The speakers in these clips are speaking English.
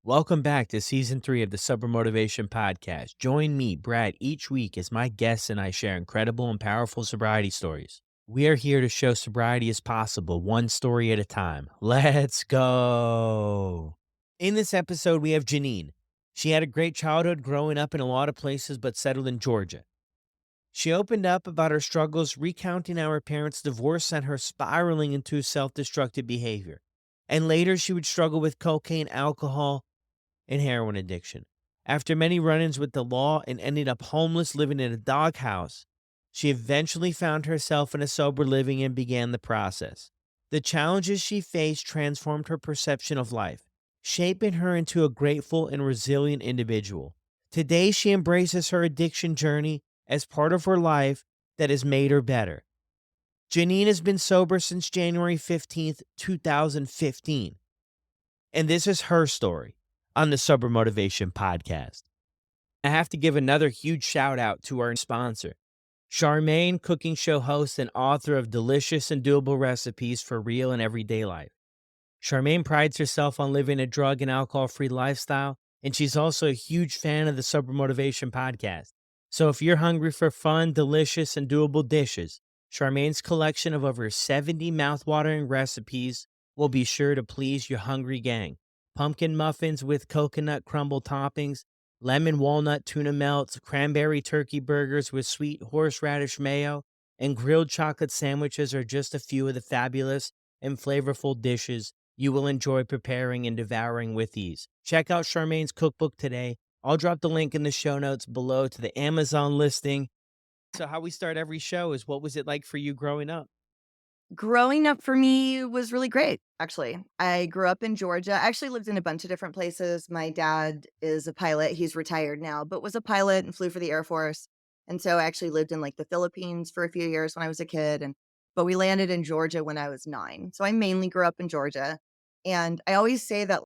Welcome back to season 3 of the Sober Motivation Podcast. Join me, Brad, each week as my guests and I share incredible and powerful sobriety stories. We are here to show sobriety is possible, one story at a time. Let's go. In this episode, we have Jeannine. She had a great childhood growing up in a lot of places, but settled in Georgia. She opened up about her struggles, recounting how her parents' divorce sent her spiraling into self destructive behavior. And later, she would struggle with cocaine, alcohol, and heroin addiction. After many run ins with the law and ended up homeless living in a doghouse, she eventually found herself in a sober living and began the process. The challenges she faced transformed her perception of life, shaping her into a grateful and resilient individual. Today, she embraces her addiction journey as part of her life that has made her better. Jeannine has been sober since January 15th, 2015. And this is her story on the Sober Motivation Podcast. I have to give another huge shout out to our sponsor, Charmaine, cooking show host and author of delicious and doable recipes for real and everyday life. Charmaine prides herself on living a drug and alcohol free lifestyle, and she's also a huge fan of the Sober Motivation Podcast. So if you're hungry for fun, delicious, and doable dishes, Charmaine's collection of over 70 mouthwatering recipes will be sure to please your hungry gang. Pumpkin muffins with coconut crumble toppings, lemon walnut tuna melts, cranberry turkey burgers with sweet horseradish mayo, and grilled chocolate sandwiches are just a few of the fabulous and flavorful dishes you will enjoy preparing and devouring with ease. Check out Charmaine's cookbook today. I'll drop the link in the show notes below to the Amazon listing. So how we start every show is, what was it like for you growing up? Growing up for me was really great, actually. I grew up in Georgia. I actually lived in a bunch of different places. My dad is a pilot. He's retired now, but was a pilot and flew for the Air Force. And so I actually lived in like the Philippines for a few years when I was a kid. But we landed in Georgia when I was 9. So I mainly grew up in Georgia. And I always say that,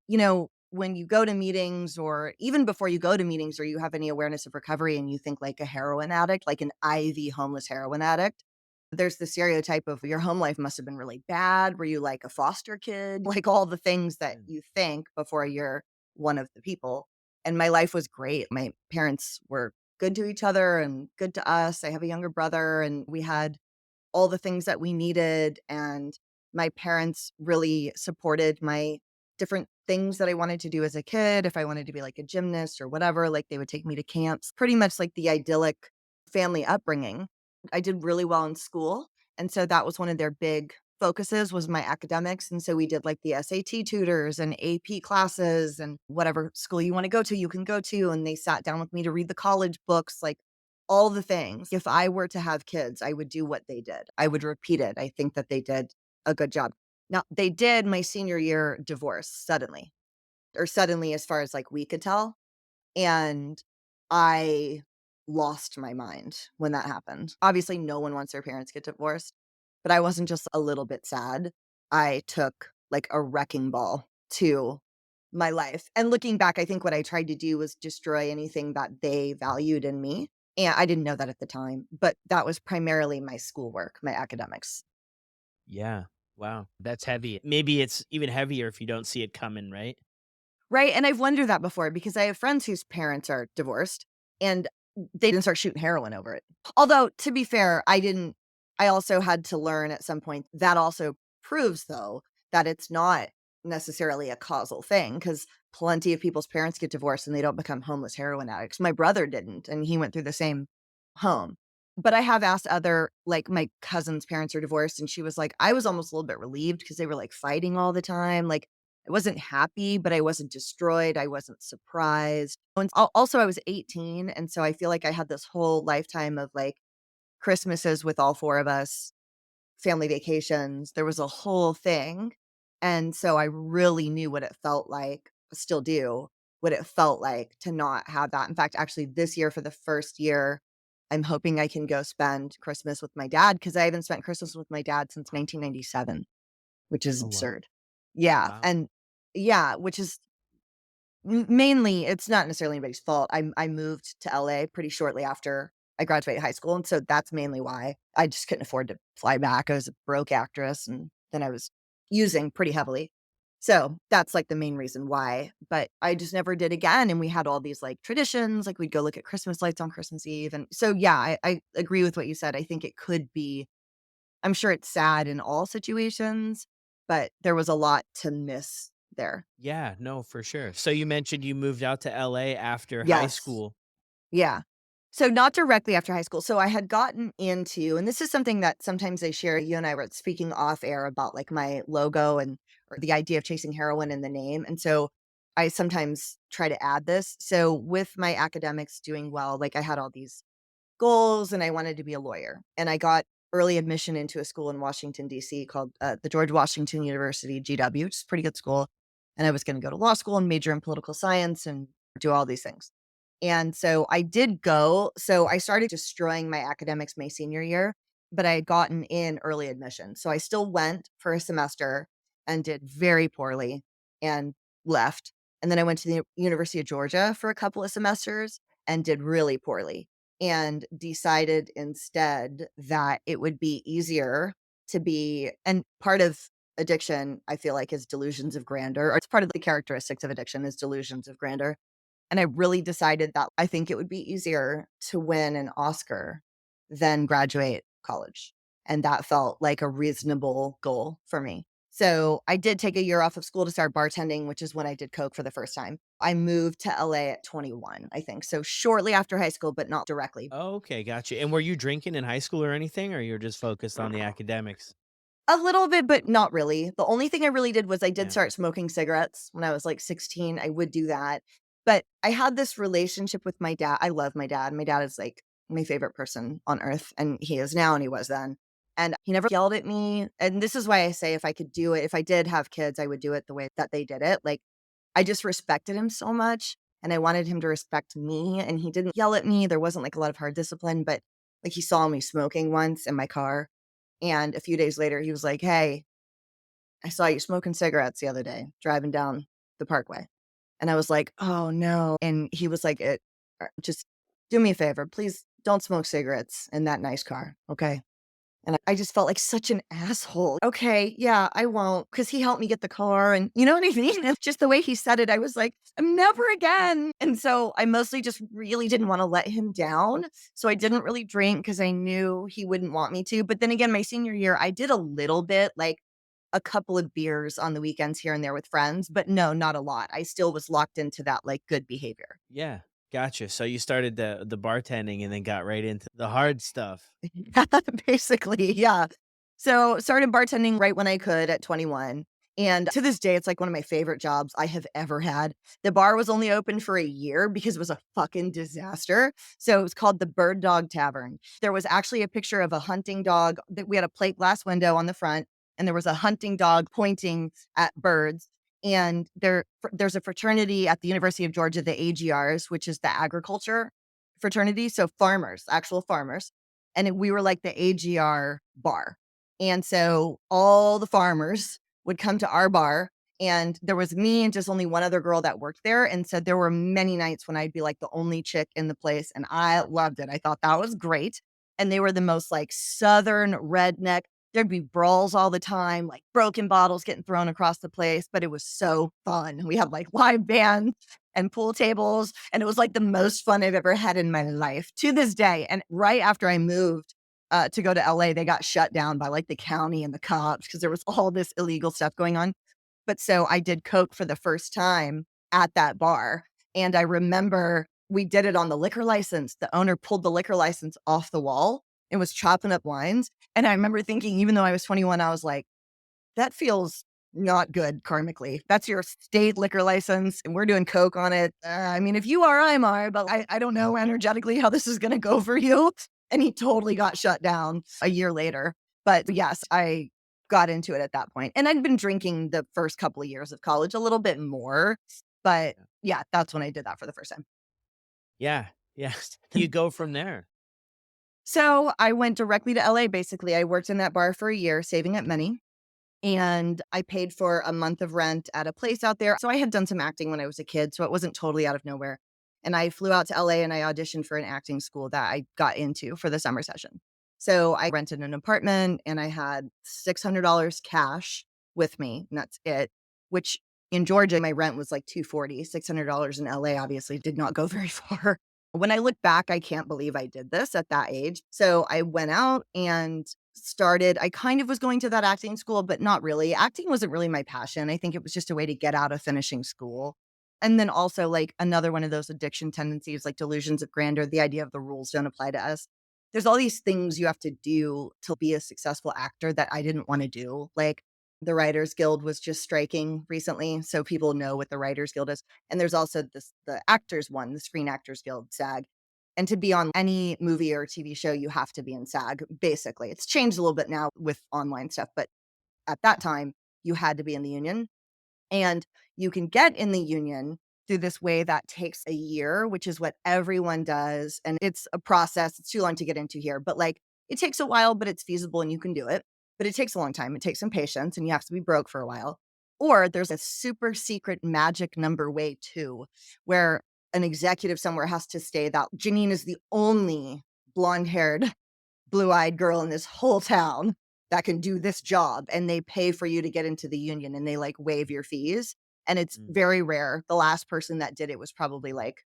when you go to meetings or even before you go to meetings or you have any awareness of recovery and you think like a heroin addict, like an IV homeless heroin addict, there's the stereotype of your home life must have been really bad. Were you like a foster kid? Like all the things that Mm. you think before you're one of the people. And my life was great. My parents were good to each other and good to us. I have a younger brother and we had all the things that we needed. And my parents really supported my different things that I wanted to do as a kid. If I wanted to be like a gymnast or whatever, like they would take me to camps, pretty much like the idyllic family upbringing. I did really well in school. And so that was one of their big focuses was my academics. And so we did like the SAT tutors and AP classes and whatever school you want to go to, you can go to. And they sat down with me to read the college books, like all the things. If I were to have kids, I would do what they did. I would repeat it. I think that they did a good job. Now, they did my senior year divorce suddenly, or suddenly as far as like we could tell. And I lost my mind when that happened. Obviously, no one wants their parents get divorced, but I wasn't just a little bit sad. I took like a wrecking ball to my life. And looking back, I think what I tried to do was destroy anything that they valued in me. And I didn't know that at the time, but that was primarily my schoolwork, my academics. Yeah. Wow. That's heavy. Maybe it's even heavier if you don't see it coming, right? Right, and I've wondered that before because I have friends whose parents are divorced, and they didn't start shooting heroin over it. Although, to be fair, I also had to learn at some point that also proves, though, that it's not necessarily a causal thing because plenty of people's parents get divorced and they don't become homeless heroin addicts. My brother didn't, and he went through the same home. But I have asked other like, my cousin's parents are divorced, and she was like, "I was almost a little bit relieved because they were, like, fighting all the time." Like, I wasn't happy, but I wasn't destroyed, I wasn't surprised. And also I was 18, and so I feel like I had this whole lifetime of, like, Christmases with all 4 of us, family vacations, there was a whole thing, and so I really knew what it felt like, still do, what it felt like to not have that. In fact, actually, this year for the first year, I'm hoping I can go spend Christmas with my dad because I haven't spent Christmas with my dad since 1997, which is Oh, wow. absurd. Yeah, Wow. and yeah, which is mainly it's not necessarily anybody's fault. I moved to LA pretty shortly after I graduated high school, and so that's mainly why. I just couldn't afford to fly back. I was a broke actress, and then I was using pretty heavily. So that's like the main reason why. But I just never did again. And we had all these like traditions, like we'd go look at Christmas lights on Christmas Eve. And so, yeah, I agree with what you said. I think it could be, I'm sure it's sad in all situations, but there was a lot to miss there. Yeah, no, for sure. So you mentioned you moved out to LA after high Yes. school. Yeah. So not directly after high school. So I had gotten into, and this is something that sometimes I share, you and I were speaking off air about like my logo and or the idea of chasing heroin in the name. And so I sometimes try to add this. So with my academics doing well, like I had all these goals and I wanted to be a lawyer. And I got early admission into a school in Washington, D.C. called the George Washington University, GW, which is a pretty good school. And I was going to go to law school and major in political science and do all these things. And so I did go. So I started destroying my academics my senior year, but I had gotten in early admission. So I still went for a semester and did very poorly and left. And then I went to the University of Georgia for a couple of semesters and did really poorly and decided instead that it would be easier to be, and part of addiction, I feel like, is delusions of grandeur, or it's part of the characteristics of addiction is delusions of grandeur. And I really decided that I think it would be easier to win an Oscar than graduate college. And that felt like a reasonable goal for me. So I did take a year off of school to start bartending, which is when I did Coke for the first time. I moved to LA at 21, I think. So shortly after high school, but not directly. Oh, okay, gotcha. And were you drinking in high school or anything, or you're just focused on the academics? A little bit, but not really. The only thing I really did was I did Yeah. start smoking cigarettes when I was like 16. I would do that. But I had this relationship with my dad. I love my dad. My dad is like my favorite person on earth, and he is now and he was then. And he never yelled at me. And this is why I say if I could do it, if I did have kids, I would do it the way that they did it. Like I just respected him so much and I wanted him to respect me. And he didn't yell at me. There wasn't like a lot of hard discipline, but like he saw me smoking once in my car. And a few days later, he was like, "Hey, I saw you smoking cigarettes the other day driving down the parkway." And I was like, "Oh, no." And he was like, Just do me a favor. Please don't smoke cigarettes in that nice car. Okay." And I just felt like such an asshole. Okay, yeah, I won't, because he helped me get the car and you know what I mean? It's just the way he said it, I was like, Never again." And so I mostly just really didn't wanna let him down. So I didn't really drink because I knew he wouldn't want me to. But then again, my senior year, I did a little bit, like a couple of beers on the weekends here and there with friends, but no, not a lot. I still was locked into that like good behavior. Yeah, gotcha. So you started the bartending and then got right into the hard stuff. Basically, yeah. So, started bartending right when I could at 21, and to this day, it's, like, one of my favorite jobs I have ever had. The bar was only open for a year because it was a fucking disaster, so it was called the Bird Dog Tavern. There was actually a picture of a hunting dog that we had a plate glass window on the front, and there was a hunting dog pointing at birds, and there's a fraternity at the University of Georgia, the AGRs, which is the agriculture fraternity, so farmers, actual farmers, and we were like the AGR bar. And so all the farmers would come to our bar, and there was me and just only one other girl that worked there. And so there were many nights when I'd be like the only chick in the place, and I loved it. I thought that was great. And they were the most like southern redneck. There'd be brawls all the time, like broken bottles getting thrown across the place, but it was so fun. We had like live bands and pool tables, and it was like the most fun I've ever had in my life to this day. And right after I moved to go to LA, they got shut down by like the county and the cops because there was all this illegal stuff going on. But so I did Coke for the first time at that bar. And I remember we did it on the liquor license. The owner pulled the liquor license off the wall and was chopping up wines. And I remember thinking, even though I was 21, I was like, that feels not good karmically. That's your state liquor license, and we're doing Coke on it. I mean, if you are, I'm are, but I don't know energetically how this is going to go for you. And he totally got shut down a year later. But yes, I got into it at that point. And I'd been drinking the first couple of years of college a little bit more. But yeah, that's when I did that for the first time. Yeah, yeah. You go from there. So I went directly to LA basically. I worked in that bar for a year, saving up money. And I paid for a month of rent at a place out there. So I had done some acting when I was a kid, so it wasn't totally out of nowhere. And I flew out to LA and I auditioned for an acting school that I got into for the summer session. So I rented an apartment and I had $600 cash with me, and that's it. which in Georgia, my rent was like 240, $600 in LA obviously did not go very far. When I look back, I can't believe I did this at that age. So I went out and started, I kind of was going to that acting school, but not really. Acting wasn't really my passion. I think it was just a way to get out of finishing school. And then also, like, another one of those addiction tendencies, like delusions of grandeur, the idea of the rules don't apply to us. There's all these things you have to do to be a successful actor that I didn't want to do. Like, the Writers Guild was just striking recently, so people know what the Writers Guild is. And there's also the actors one, the Screen Actors Guild, SAG. And to be on any movie or TV show, you have to be in SAG, basically. It's changed a little bit now with online stuff, but at that time, you had to be in the union. And you can get in the union through this way that takes a year, which is what everyone does. And it's a process. It's too long to get into here, but like it takes a while, but it's feasible and you can do it. But it takes a long time. It takes some patience and you have to be broke for a while. Or there's a super secret magic number way too, where an executive somewhere has to stay that Jeannine is the only blonde haired blue-eyed girl in this whole town that can do this job, and they pay for you to get into the union, and they, like, waive your fees, and it's Mm. very rare. The last person that did it was probably, like,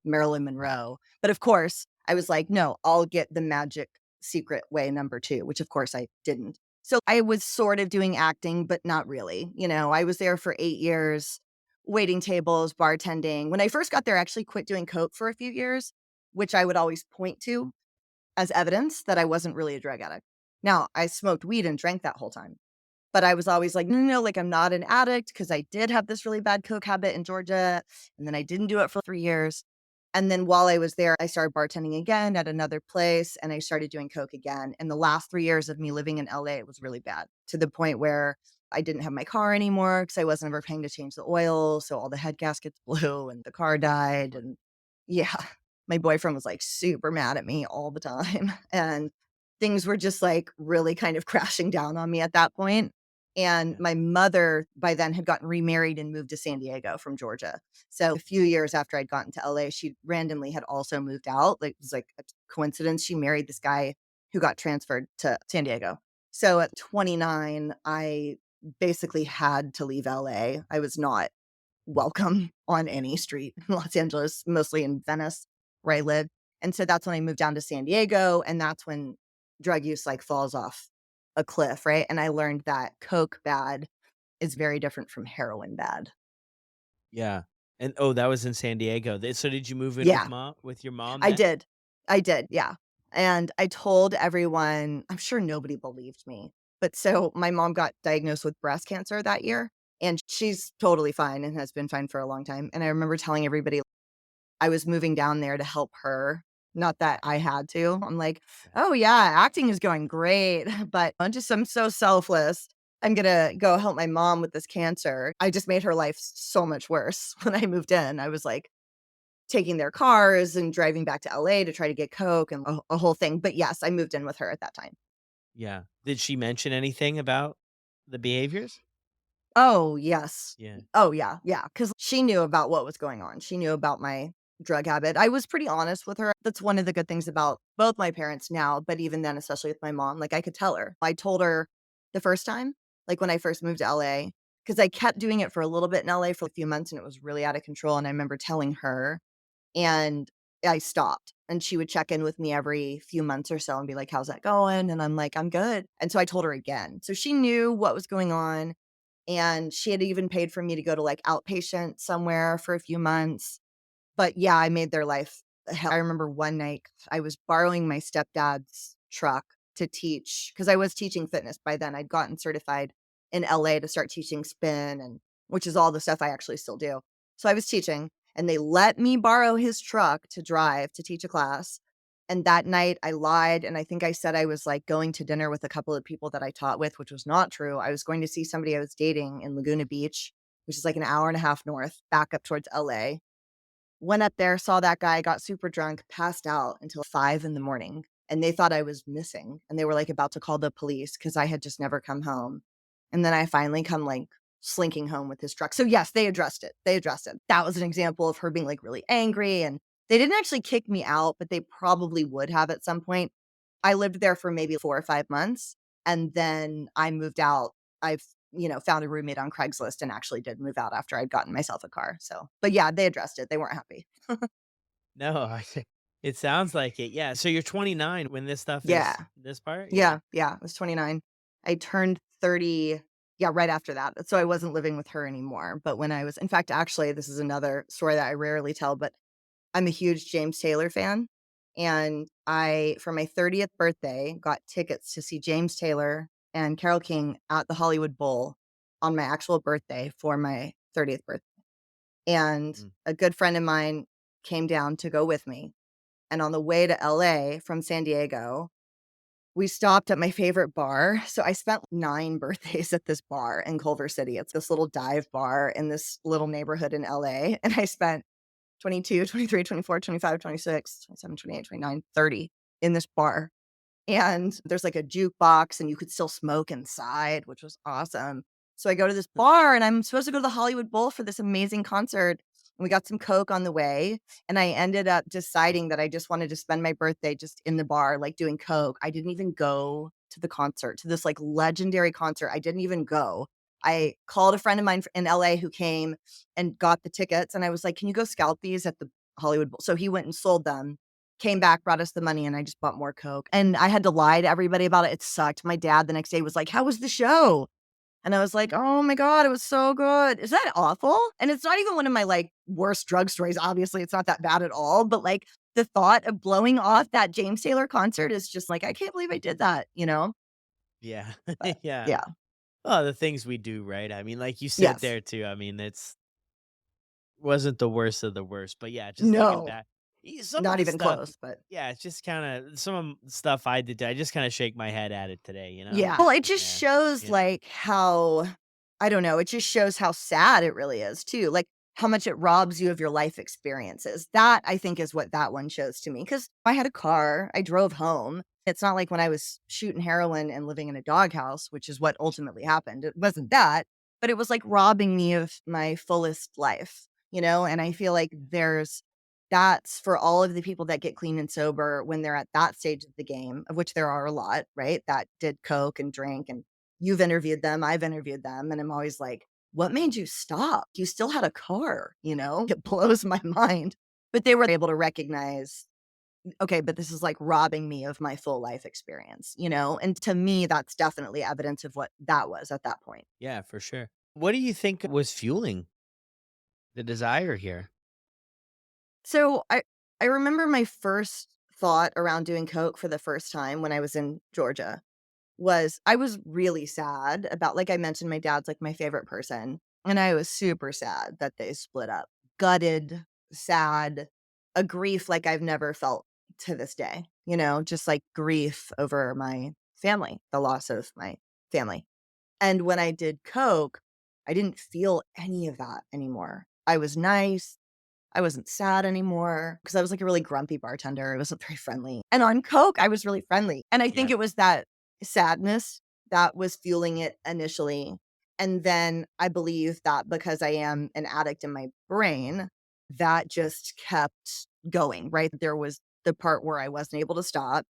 Marilyn Monroe, but, of course, I was like, "No, I'll get the magic secret way number 2," which, of course, I didn't. So, I was sort of doing acting, but not really, I was there for 8 years, waiting tables, bartending. When I first got there, I actually quit doing coke for a few years, which I would always point to as evidence that I wasn't really a drug addict. Now, I smoked weed and drank that whole time, but I was always like, "No, no, no, like, I'm not an addict because I did have this really bad coke habit in Georgia, and then I didn't do it for 3 years." And then while I was there, I started bartending again at another place, and I started doing coke again. And the last 3 years of me living in LA, it was really bad to the point where I didn't have my car anymore because I wasn't ever paying to change the oil, so all the head gaskets blew and the car died, and yeah, my boyfriend was, like, super mad at me all the time, and things were just, like, really kind of crashing down on me at that point, and Yeah. my mother by then had gotten remarried and moved to San Diego from Georgia. So a few years after I'd gotten to LA, she randomly had also moved out, like, it was, like, a coincidence, she married this guy who got transferred to San Diego. So at 29, I basically had to leave LA. I was not welcome on any street in Los Angeles, mostly in Venice, where I lived. And so that's when I moved down to San Diego, and that's when drug use, like, falls off a cliff, right? And I learned that coke bad is very different from heroin bad. Yeah. And oh, that was in San Diego. So did you move in with Yeah, mom with your mom I then? did. I did, yeah. And I told everyone, I'm sure nobody believed me. But so my mom got diagnosed with breast cancer that year, and she's totally fine and has been fine for a long time. And I remember telling everybody I was moving down there to help her, not that I had to. I'm like, Yeah. "Oh, yeah, acting is going great, but I'm so selfless. I'm gonna go help my mom with this cancer." I just made her life so much worse when I moved in. I was, like, taking their cars and driving back to LA to try to get coke and a whole thing, but yes, I moved in with her at that time. Yeah. Did she mention anything about the behaviors? Oh, yes. Yeah. Oh, yeah, yeah. Because she knew about what was going on. She knew about my drug habit. I was pretty honest with her. That's one of the good things about both my parents now, but even then, especially with my mom, like, I could tell her. I told her the first time, like, when I first moved to LA, because I kept doing it for a little bit in LA for a few months, and it was really out of control, and I remember telling her, and I stopped, and she would check in with me every few months or so and be like, "How's that going?" And I'm like, "I'm good." And so I told her again. So she knew what was going on, and she had even paid for me to go to, like, outpatient somewhere for a few months. But, yeah, I made their life a hell. I remember one night I was borrowing my stepdad's truck to teach because I was teaching fitness by then. I'd gotten certified in LA to start teaching spin, and which is all the stuff I actually still do. So I was teaching, and they let me borrow his truck to drive to teach a class, and that night I lied, and I think I said I was, like, going to dinner with a couple of people that I taught with, which was not true. I was going to see somebody I was dating in Laguna Beach, which is, like, an hour and a half north, back up towards LA. Went up there, saw that guy, got super drunk, passed out until 5 in the morning, and they thought I was missing, and they were, like, about to call the police because I had just never come home. And then I finally come, like, slinking home with his truck. So, yes, they addressed it. They addressed it. That was an example of her being, like, really angry, and they didn't actually kick me out, but they probably would have at some point. I lived there for maybe 4 or 5 months, and then I moved out. found a roommate on Craigslist and actually did move out after I'd gotten myself a car. So, but yeah, they addressed it. They weren't happy. No, it sounds like it. Yeah. So you're 29 when this stuff Yeah. is this part? Yeah. Yeah. Yeah. I was 29. I turned 30. Yeah. Right after that. So I wasn't living with her anymore. But when I was, in fact, actually, this is another story that I rarely tell, but I'm a huge James Taylor fan. And I, for my 30th birthday, got tickets to see James Taylor and Carole King at the Hollywood Bowl on my actual birthday for my 30th birthday. And Mm. a good friend of mine came down to go with me. And on the way to LA from San Diego, we stopped at my favorite bar. So I spent 9 birthdays at this bar in Culver City. It's this little dive bar in this little neighborhood in LA. And I spent 22, 23, 24, 25, 26, 27, 28, 29, 30 in this bar. And there's like a jukebox and you could still smoke inside, which was awesome. So I go to this bar and I'm supposed to go to the Hollywood Bowl for this amazing concert. And we got some Coke on the way. And I ended up deciding that I just wanted to spend my birthday just in the bar, like doing Coke. I didn't even go to the concert, to this like legendary concert. I didn't even go. I called a friend of mine in LA who came and got the tickets. And I was like, can you go scout these at the Hollywood Bowl? So he went and sold them, came back, brought us the money, and I just bought more Coke. And I had to lie to everybody about it. It sucked. My dad the next day was like, how was the show? And I was like, oh my God, it was so good. Is that awful? And it's not even one of my like worst drug stories. Obviously, it's not that bad at all. But like the thought of blowing off that James Taylor concert is just like, I can't believe I did that. Yeah. But Yeah. yeah. Oh, the things we do, right? I mean, like you said Yes. there too. I mean, it's wasn't the worst of the worst, but yeah, just thinking No, back, some of not the even stuff, close. But yeah, it's just kind of some of the stuff I did. I just kind of shake my head at it today, yeah. Well, it just Yeah. shows Yeah. like how, I don't know, it just shows how sad it really is too. Like how much it robs you of your life experiences. That I think is what that one shows to me. Cause I had a car, I drove home. It's not like when I was shooting heroin and living in a doghouse, which is what ultimately happened. It wasn't that, but it was like robbing me of my fullest life. And I feel like that's for all of the people that get clean and sober when they're at that stage of the game, of which there are a lot, right? That did coke and drink, and you've interviewed them, I've interviewed them, and I'm always like, what made you stop? You still had a car. It blows my mind. But they were able to recognize, okay, but this is like robbing me of my full life experience. And to me, that's definitely evidence of what that was at that point. Yeah, for sure. What do you think was fueling the desire here? So I remember my first thought around doing coke for the first time when I was in Georgia was I was really sad about, like I mentioned, my dad's like my favorite person. And I was super sad that they split up. Gutted, sad, a grief like I've never felt to this day, just like grief over my family, the loss of my family. And when I did coke, I didn't feel any of that anymore. I was nice. I wasn't sad anymore because I was like a really grumpy bartender. I wasn't very friendly. And on Coke, I was really friendly. And I think Yeah. it was that sadness that was fueling it initially. And then I believe that because I am an addict in my brain, that just kept going, right? There was the part where I wasn't able to stop.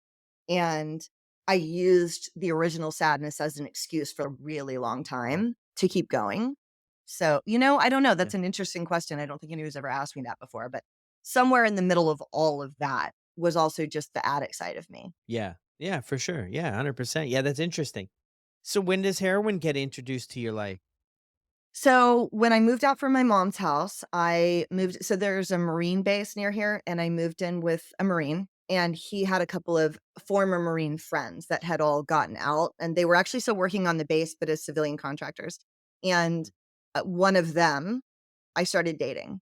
And I used the original sadness as an excuse for a really long time to keep going. So, I don't know. Yeah. That's an interesting question. I don't think anyone's ever asked me that before, but somewhere in the middle of all of that was also just the addict side of me. Yeah. Yeah, for sure. Yeah, 100%. Yeah, that's interesting. So when does heroin get introduced to your life? So when I moved out from my mom's house, I moved. So there's a Marine base near here, and I moved in with a Marine. And he had a couple of former Marine friends that had all gotten out, and they were actually still working on the base, but as civilian contractors. And one of them I started dating.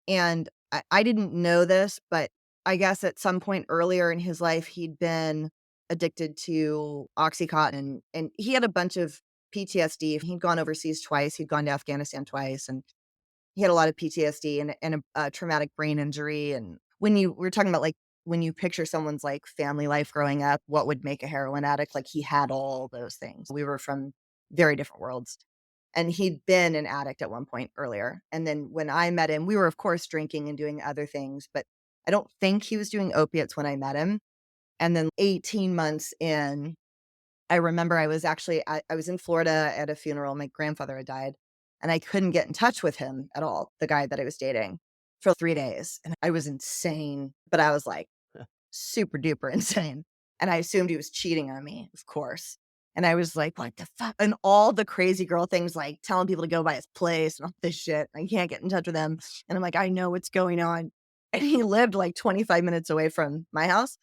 And I didn't know this, but I guess at some point earlier in his life, he'd been addicted to Oxycontin and he had a bunch of PTSD. He'd gone overseas twice. He'd gone to Afghanistan twice and he had a lot of PTSD and a traumatic brain injury. And we're talking about like when you picture someone's like family life growing up, what would make a heroin addict? Like he had all those things. We were from very different worlds. And he'd been an addict at one point earlier. And then when I met him, we were, of course, drinking and doing other things, but I don't think he was doing opiates when I met him. And then 18 months in, I remember I was in Florida at a funeral. My grandfather had died, and I couldn't get in touch with him at all, the guy that I was dating, for 3 days, and I was insane, but I was, like, super duper insane, and I assumed he was cheating on me, of course, and I was like, "What the fuck?" And all the crazy girl things, like telling people to go by his place and all this shit. I can't get in touch with him, and I'm like, "I know what's going on." And he lived, like, 25 minutes away from my house,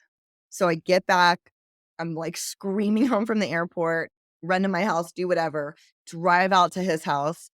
so I get back, I'm, like, screaming home from the airport, run to my house, do whatever, drive out to his house,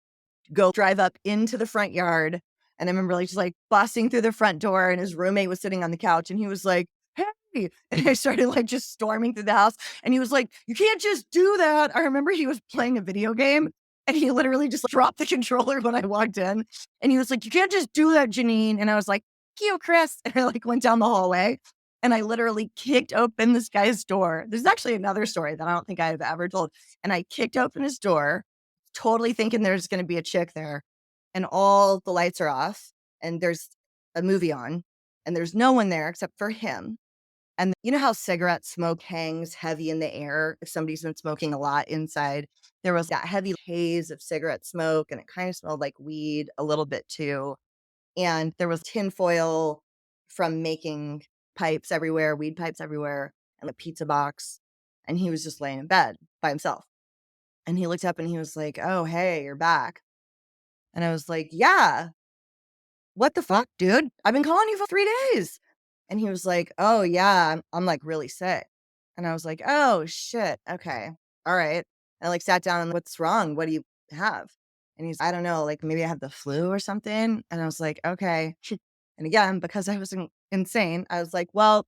go drive up into the front yard, and I remember, like, just, like, busting through the front door, and his roommate was sitting on the couch, and he was like, "Hey," and I started, like, just storming through the house, and he was like, "You can't just do that." I remember he was playing a video game, and he literally just dropped the controller when I walked in, and he was like, "You can't just do that, Jeannine," and I was like, "Thank you, Chris," and I, like, went down the hallway, and I literally kicked open this guy's door. There's actually another story that I don't think I've ever told, and I kicked open his door, totally thinking there's gonna be a chick there, and all the lights are off, and there's a movie on, and there's no one there except for him, and you know how cigarette smoke hangs heavy in the air if somebody's been smoking a lot inside? There was that heavy haze of cigarette smoke, and it kinda smelled like weed a little bit too, and there was tinfoil from making pipes everywhere, weed pipes everywhere, and a pizza box, and he was just laying in bed by himself. And he looked up and he was like, "Oh, hey, you're back." And I was like, "Yeah, what the fuck, dude? I've been calling you for 3 days." And he was like, "Oh, yeah, I'm, like, really sick." And I was like, "Oh, shit, okay, alright." I, like, sat down and, "What's wrong? What do you have?" And he's, "I don't know, like, maybe I have the flu or something." And I was like, "Okay." And again, because I was insane, I was like, "Well,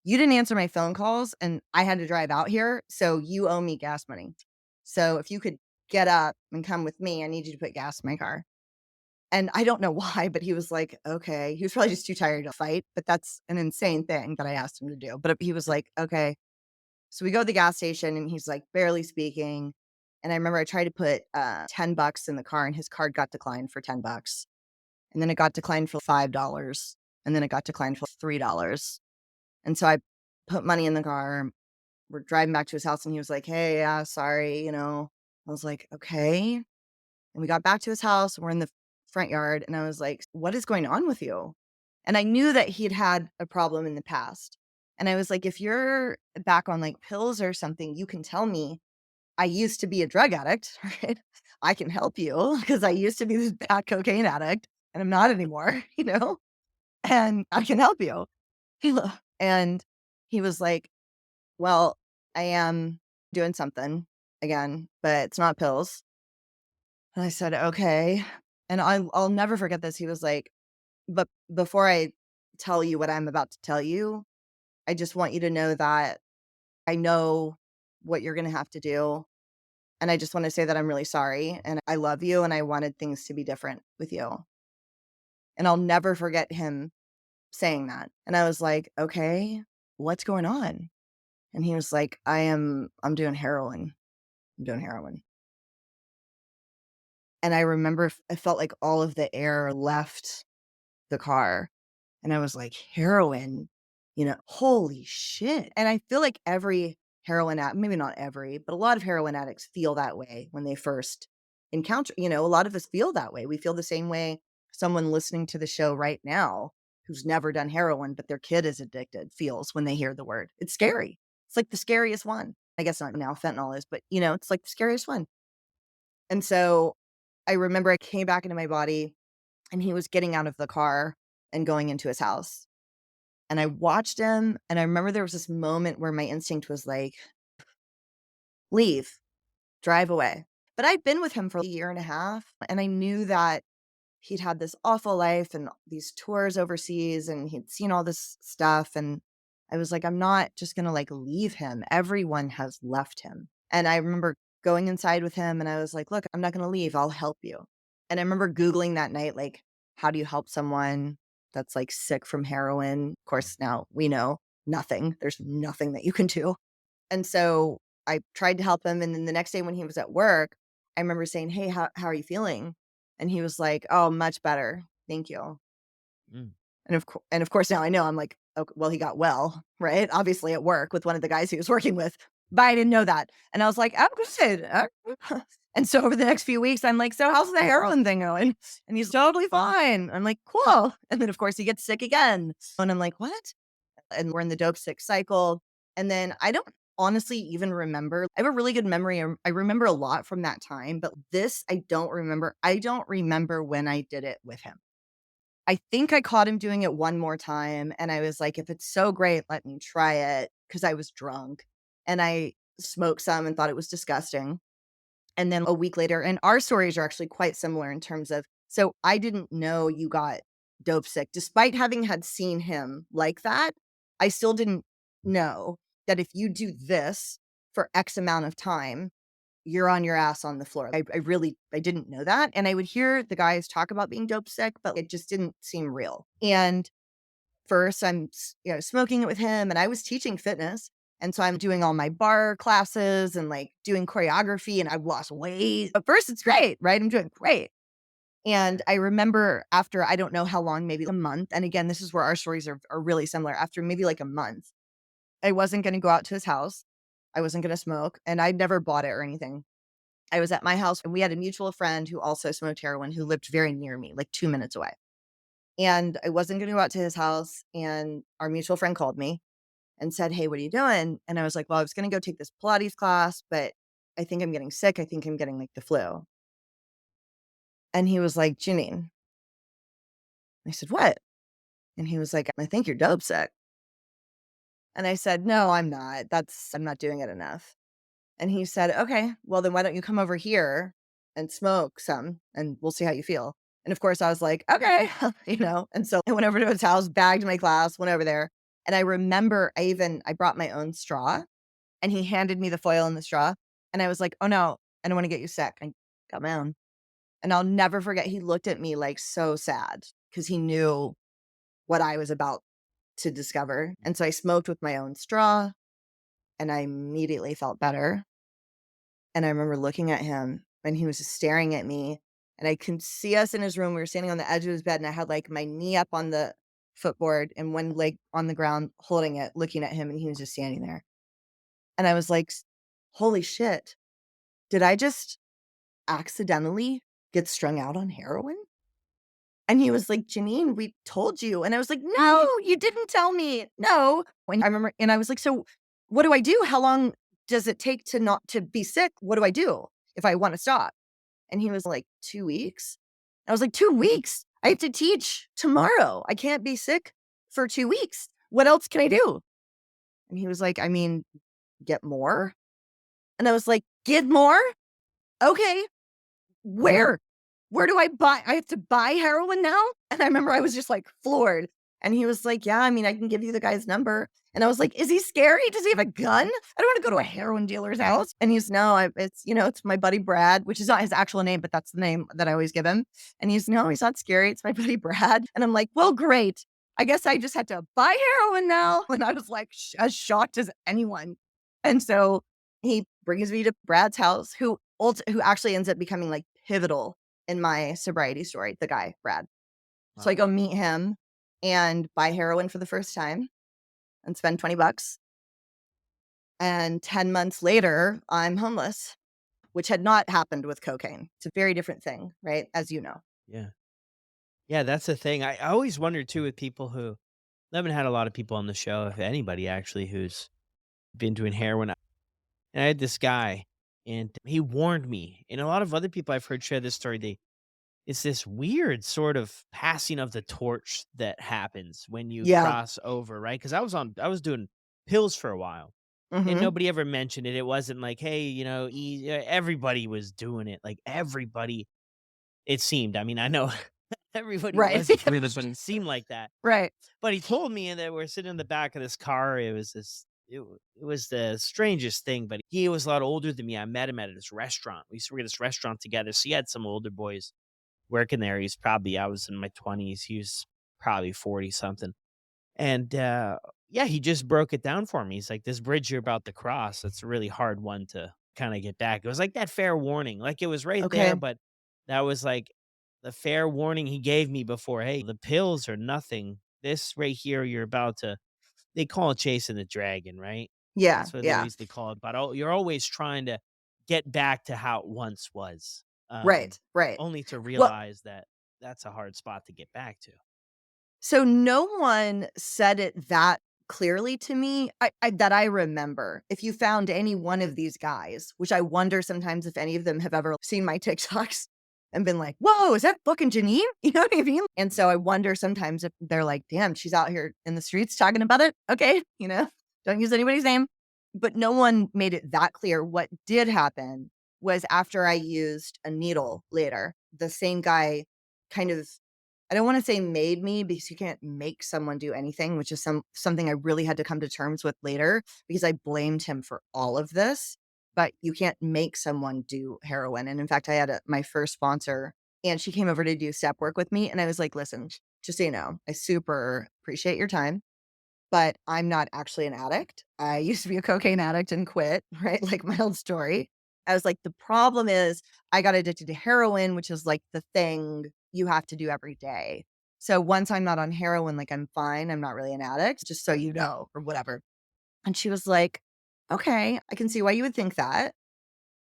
you didn't answer my phone calls, and I had to drive out here, so you owe me gas money. So if you could get up and come with me, I need you to put gas in my car." And I don't know why, but he was like, "Okay." He was probably just too tired to fight, but that's an insane thing that I asked him to do. But he was like, "Okay." So we go to the gas station, and he's, like, barely speaking, and I remember I tried to put, $10 in the car, and his card got declined for $10, and then it got declined for $5, and then it got declined for $3. And so I put money in the car. We're driving back to his house, and he was like, "Hey, yeah, sorry," you know? I was like, "Okay." And we got back to his house, we're in the front yard, and I was like, "What is going on with you?" And I knew that he'd had a problem in the past. And I was like, "If you're back on, like, pills or something, you can tell me. I used to be a drug addict, right? I can help you because I used to be this bad cocaine addict, and I'm not anymore, you know? And I can help you." And he was like, "Well, I am doing something again, but it's not pills." And I said, "Okay." And I'll never forget this. He was like, "But before I tell you what I'm about to tell you, I just want you to know that I know what you're gonna have to do, and I just wanna say that I'm really sorry, and I love you, and I wanted things to be different with you." And I'll never forget him saying that. And I was like, "Okay, what's going on?" And he was like, I'm doing heroin. I'm doing heroin." And I remember I felt like all of the air left the car, and I was like, "Heroin?" Holy shit. And I feel like every heroin addict, maybe not every, but a lot of heroin addicts feel that way when they first encounter, a lot of us feel that way. We feel the same way someone listening to the show right now who's never done heroin, but their kid is addicted feels when they hear the word. It's scary. It's like the scariest one. I guess not now fentanyl is, but it's like the scariest one. And so I remember I came back into my body, and he was getting out of the car and going into his house. And I watched him, and I remember there was this moment where my instinct was like, "Leave, drive away." But I'd been with him for a year and a half, and I knew that he'd had this awful life and these tours overseas, and he'd seen all this stuff, and I was like, "I'm not just gonna, like, leave him. Everyone has left him." And I remember going inside with him, and I was like, "Look, I'm not gonna leave. I'll help you." And I remember Googling that night, like, how do you help someone that's, like, sick from heroin? Of course, now we know nothing. There's nothing that you can do. And so I tried to help him, and then the next day when he was at work, I remember saying, "Hey, how are you feeling?" And he was like, "Oh, much better. Thank you." Mm. And of course now I know, I'm like, "Okay, well, he got well, right?" Obviously at work with one of the guys he was working with. But I didn't know that. And I was like, "I'm good." And so over the next few weeks, I'm like, "So how's the heroin thing going?" And he's totally fine. I'm like, "Cool." And then of course he gets sick again. And I'm like, "What?" And we're in the dope sick cycle. And then I don't honestly even remember. I have a really good memory. I remember a lot from that time, but this I don't remember. I don't remember when I did it with him. I think I caught him doing it one more time, and I was like, "If it's so great, let me try it," because I was drunk, and I smoked some and thought it was disgusting. And then a week later, and our stories are actually quite similar in terms of, so I didn't know you got dope sick. Despite having had seen him like that, I still didn't know that if you do this for X amount of time, you're on your ass on the floor. I really I didn't know that, and I would hear the guys talk about being dope sick, but it just didn't seem real. And first, smoking it with him, and I was teaching fitness, and so I'm doing all my bar classes and, like, doing choreography, and I've lost weight. At first, it's great, right? I'm doing great. And I remember after I don't know how long, maybe a month, and again, this is where our stories are really similar. After maybe, like, a month, I wasn't gonna go out to his house. I wasn't gonna smoke, and I'd never bought it or anything. I was at my house, and we had a mutual friend who also smoked heroin who lived very near me, like 2 minutes away. And I wasn't gonna go out to his house, and our mutual friend called me and said, "Hey, what are you doing?" And I was like, "Well, I was gonna go take this Pilates class, but I think I'm getting sick. I think I'm getting, like, the flu." And he was like, "Jeannine." I said, "What?" And he was like, "I think you're dope sick." And I said, "No, I'm not. I'm not doing it enough." And he said, "Okay, well, then why don't you come over here and smoke some, and we'll see how you feel." And of course, I was like, "Okay," and so I went over to his house, bagged my class, went over there, and I remember I brought my own straw, and he handed me the foil and the straw, and I was like, "Oh, no, I don't wanna get you sick. I got my own." And I'll never forget, he looked at me, like, so sad because he knew what I was about to discover, and so I smoked with my own straw, and I immediately felt better. And I remember looking at him, and he was just staring at me, and I could see us in his room. We were standing on the edge of his bed, and I had, like, my knee up on the footboard and one leg on the ground holding it, looking at him, and he was just standing there. And I was like, "Holy shit. Did I just accidentally get strung out on heroin?" And he was like, "Jeannine, we told you." And I was like, "No, you didn't tell me. No." When I remember, and I was like, "So what do I do? How long does it take to not to be sick? What do I do if I want to stop?" And he was like, 2 weeks. I was like, 2 weeks? I have to teach tomorrow. I can't be sick for 2 weeks. What else can I do? And he was like, "I mean, get more." And I was like, "Get more? Okay. Where? Where do I buy I have to buy heroin now?" And I remember I was just, like, floored. And he was like, "Yeah, I mean, I can give you the guy's number." And I was like, "Is he scary? Does he have a gun? I don't wanna go to a heroin dealer's house." And he's, "No, it's my buddy Brad," which is not his actual name, but that's the name that I always give him. And he's, "No, he's not scary. It's my buddy Brad." And I'm like, "Well, great. I guess I just had to buy heroin now." And I was, like, as shocked as anyone. And so he brings me to Brad's house, who actually ends up becoming, like, pivotal in my sobriety story, the guy, Brad. So I Wow. go meet him and buy heroin for the first time and spend 20 bucks, and 10 months later, I'm homeless, which had not happened with cocaine. It's a very different thing, right, as you know. Yeah. Yeah, that's the thing. I always wonder too with people who I haven't had a lot of people on the show, if anybody actually, who's been doing heroin. And I had this guy, and he warned me, and a lot of other people I've heard share this story. It's this weird sort of passing of the torch that happens when you Yeah. cross over, right? Because I was doing pills for a while, and Mhm. nobody ever mentioned it. It wasn't like, hey, everybody was doing it. Like everybody, it seemed. I mean, I know everybody Right. wasn't doing this, but it seemed like that. Right. But he told me that we're sitting in the back of this car. It was the strangest thing, but he was a lot older than me. I met him at this restaurant. We used to work at this restaurant together. So he had some older boys working there. I was in my 20s. He was probably 40 something. And yeah, he just broke it down for me. He's like, this bridge you're about to cross, it's a really hard one to kind of get back. It was like that fair warning. Like it was right there, Okay. but that was like the fair warning he gave me before. Hey, the pills are nothing. This right here, you're about to, they call it chasing the dragon, right? Yeah, That's what they yeah. usually call it, but you're always trying to get back to how it once was, Right, right. only to Well, realize that that's a hard spot to get back to. so no one said it that clearly to me, I that I remember. If you found any one of these guys, which I wonder sometimes if any of them have ever seen my TikToks and been like, "Whoa, is that fucking Jeannine?" You know what I mean? And so I wonder sometimes if they're like, "Damn, she's out here in the streets talking about it." Okay, don't use anybody's name. But no one made it that clear. What did happen was after I used a needle later, the same guy kind of, I don't wanna say made me because you can't make someone do anything, which is something I really had to come to terms with later because I blamed him for all of this, but you can't make someone do heroin, and in fact, I had my first sponsor, and she came over to do step work with me, and I was like, "Listen, just so you know, I super appreciate your time, but I'm not actually an addict. I used to be a cocaine addict and quit," right? Like my old story. I was like, the problem is I got addicted to heroin, which is like the thing you have to do every day. So once I'm not on heroin, like I'm fine. I'm not really an addict, just so you know, or whatever. And she was like, okay, I can see why you would think that.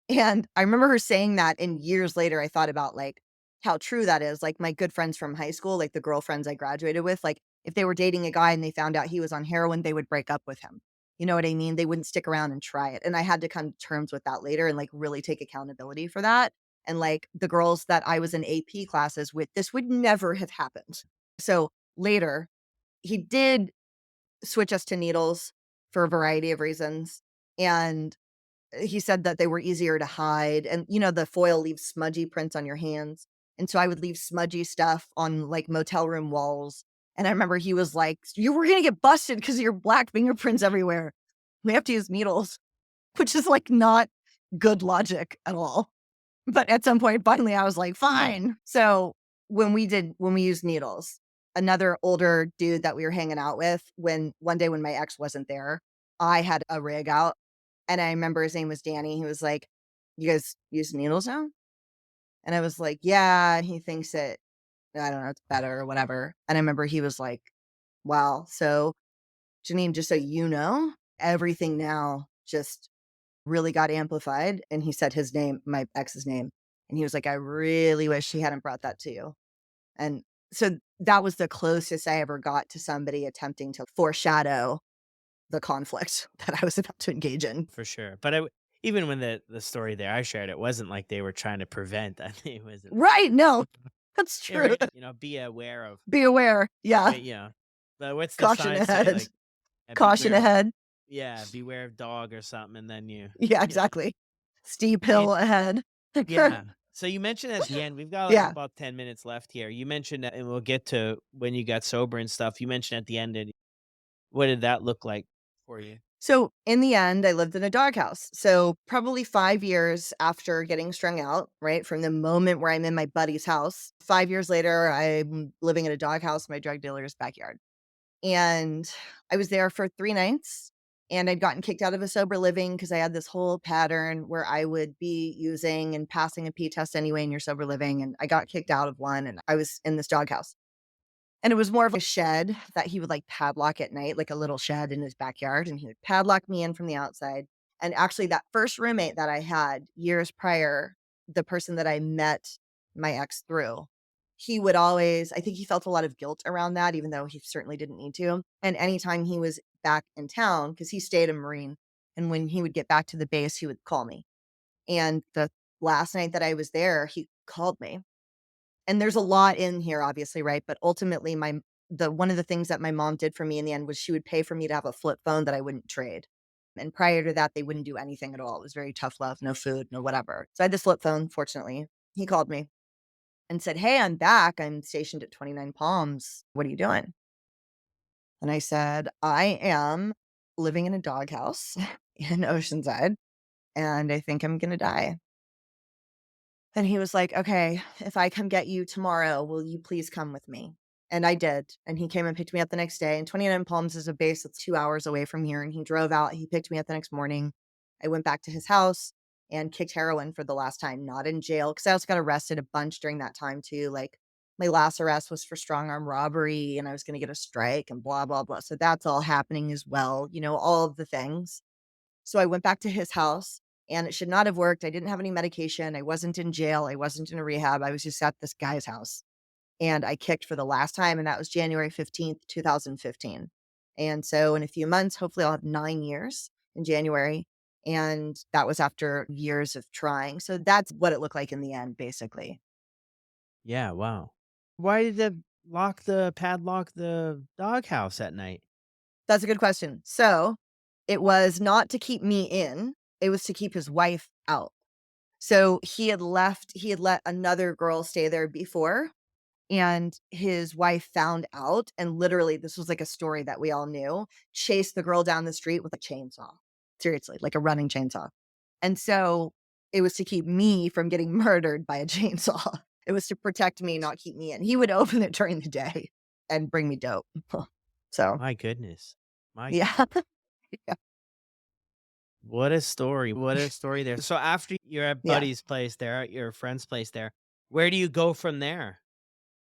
And I remember her saying that, and years later, I thought about, like, how true that is. Like, my good friends from high school, like, the girlfriends I graduated with, like, if they were dating a guy and they found out he was on heroin, they would break up with him. You know what I mean? They wouldn't stick around and try it, and I had to come to terms with that later and, like, really take accountability for that, and, like, the girls that I was in AP classes with, this would never have happened. So, later, he did switch us to needles for a variety of reasons, and he said that they were easier to hide, and, the foil leaves smudgy prints on your hands, and so I would leave smudgy stuff on, like, motel room walls, and I remember he was like, "You were gonna get busted because of your black fingerprints everywhere. We have to use needles," which is, like, not good logic at all. But at some point, finally, I was like, "Fine." So, when we used needles, another older dude that we were hanging out with, when one day when my ex wasn't there, I had a rig out, and I remember his name was Danny. He was like, "You guys use needles now?" And I was like, "Yeah." He thinks it, I don't know, it's better or whatever. And I remember he was like, "Wow. So, Jeannine, just so you know, everything now just really got amplified." And he said his name, my ex's name. And he was like, "I really wish he hadn't brought that to you." And so that was the closest I ever got to somebody attempting to foreshadow the conflict that I was about to engage in. For sure, but even when the story there I shared, it wasn't like they were trying to prevent. I think it wasn't. Right. No, that's Yeah, true. right. Be aware of. Be aware. Yeah. But yeah, but what's the Caution sign say? ahead. Like, Caution beware of. ahead. Yeah, beware of dog or something, and then Yeah, you know. exactly. Steep And hill ahead. yeah. So you mentioned at the end, we've got like Yeah. about 10 minutes left here. You mentioned that, and we'll get to when you got sober and stuff. You mentioned at the end, and what did that look like for you? So in the end, I lived in a doghouse. So probably 5 years after getting strung out, right? From the moment where I'm in my buddy's house, 5 years later, I'm living in a doghouse in my drug dealer's backyard. And I was there for 3 nights, and I'd gotten kicked out of a sober living because I had this whole pattern where I would be using and passing a P test anyway in your sober living, and I got kicked out of one, and I was in this doghouse. And it was more of a shed that he would, like, padlock at night, like a little shed in his backyard, and he would padlock me in from the outside. And actually, that first roommate that I had years prior, the person that I met my ex through, he would always, I think he felt a lot of guilt around that, even though he certainly didn't need to. And anytime he was back in town, because he stayed a Marine, and when he would get back to the base, he would call me. And the last night that I was there, he called me, and there's a lot in here, obviously, right? But ultimately, the one of the things that my mom did for me in the end was she would pay for me to have a flip phone that I wouldn't trade. And prior to that, they wouldn't do anything at all. It was very tough love, no food, no whatever. So I had this flip phone, fortunately. He called me and said, "Hey, I'm back. I'm stationed at 29 Palms. What are you doing?" And I said, "I am living in a doghouse in Oceanside, and I think I'm going to die." And he was like, "Okay, if I come get you tomorrow, will you please come with me?" And I did. And he came and picked me up the next day. And 29 Palms is a base that's 2 hours away from here. And he drove out. He picked me up the next morning. I went back to his house and kicked heroin for the last time, not in jail. Cause I also got arrested a bunch during that time too. Like my last arrest was for strong arm robbery and I was going to get a strike and blah, blah, blah. So that's all happening as well, all of the things. So I went back to his house and it should not have worked. I didn't have any medication. I wasn't in jail. I wasn't in a rehab. I was just at this guy's house and I kicked for the last time. And that was January 15th, 2015. And so in a few months, hopefully I'll have 9 years in January. And that was after years of trying. So that's what it looked like in the end, basically. Yeah, wow. Why did the padlock the doghouse at night? That's a good question. So it was not to keep me in, it was to keep his wife out. So he had let another girl stay there before, and his wife found out, and literally, this was like a story that we all knew, chased the girl down the street with a chainsaw. Seriously, like a running chainsaw. And so it was to keep me from getting murdered by a chainsaw. It was to protect me, not keep me in. He would open it during the day and bring me dope. So, My goodness. My yeah. Yeah. what a story there. So after you're at Yeah. buddy's place there, at your friend's place there, where do you go from there?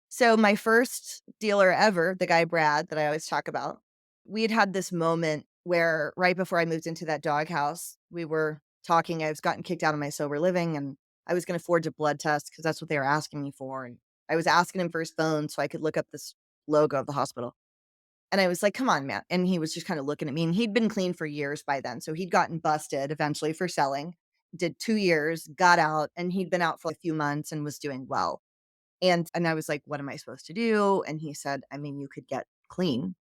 So my first dealer ever, the guy Brad that I always talk about, we had had this moment where right before I moved into that doghouse, we were talking. I was gotten kicked out of my sober living, and I was going to forge a blood test because that's what they were asking me for. And I was asking him for his phone so I could look up this logo of the hospital. And I was like, "Come on, man!" And he was just kind of looking at me. And he'd been clean for years by then, so he'd gotten busted eventually for selling. Did 2 years, got out, and he'd been out for a few months and was doing well. And I was like, "What am I supposed to do?" And he said, "I mean, you could get clean."